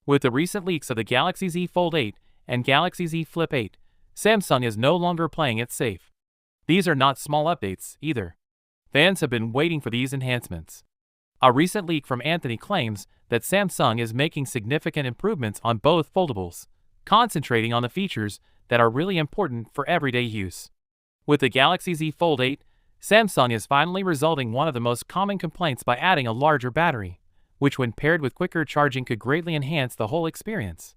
With the recent leaks of the Galaxy Z Fold 8 and Galaxy Z Flip 8, Samsung is no longer playing it safe. These are not small updates, either. Fans have been waiting for these enhancements. A recent leak from Anthony claims that Samsung is making significant improvements on both foldables, concentrating on the features that are really important for everyday use. With the Galaxy Z Fold 8, Samsung is finally resolving one of the most common complaints by adding a larger battery, which when paired with quicker charging could greatly enhance the whole experience.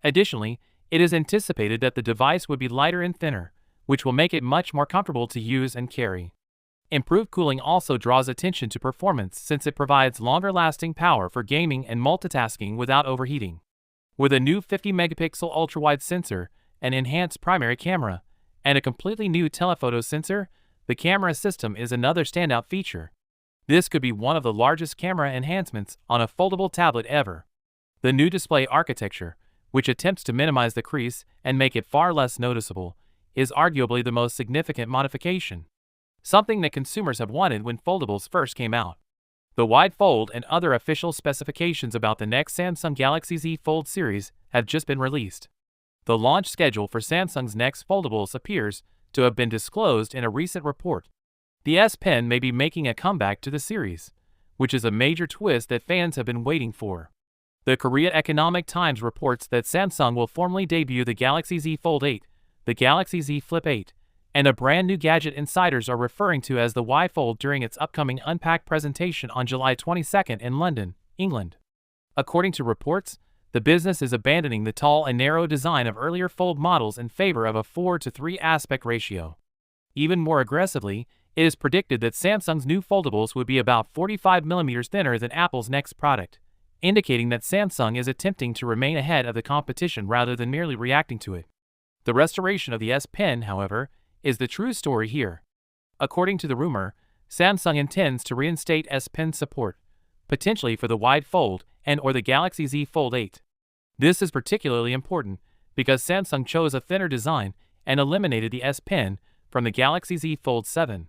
Additionally, it is anticipated that the device would be lighter and thinner, which will make it much more comfortable to use and carry. Improved cooling also draws attention to performance since it provides longer-lasting power for gaming and multitasking without overheating. With a new 50-megapixel ultra-wide sensor, an enhanced primary camera, and a completely new telephoto sensor, the camera system is another standout feature. This could be one of the largest camera enhancements on a foldable tablet ever. The new display architecture, which attempts to minimize the crease and make it far less noticeable, is arguably the most significant modification, something that consumers have wanted when foldables first came out. The wide fold and other official specifications about the next Samsung Galaxy Z Fold series have just been released. The launch schedule for Samsung's next foldables appears to have been disclosed in a recent report. The S Pen may be making a comeback to the series, which is a major twist that fans have been waiting for. The Korea Economic Times reports that Samsung will formally debut the Galaxy Z Fold 8, the Galaxy Z Flip 8, and a brand new gadget insiders are referring to as the Y Fold during its upcoming Unpacked presentation on July 22 in London, England. According to reports, the business is abandoning the tall and narrow design of earlier Fold models in favor of a 4:3 aspect ratio. Even more aggressively, it is predicted that Samsung's new foldables would be about 45mm thinner than Apple's next product, indicating that Samsung is attempting to remain ahead of the competition rather than merely reacting to it. The restoration of the S Pen, however, is the true story here. According to the rumor, Samsung intends to reinstate S Pen support, potentially for the wide fold and/or the Galaxy Z Fold 8. This is particularly important because Samsung chose a thinner design and eliminated the S Pen from the Galaxy Z Fold 7.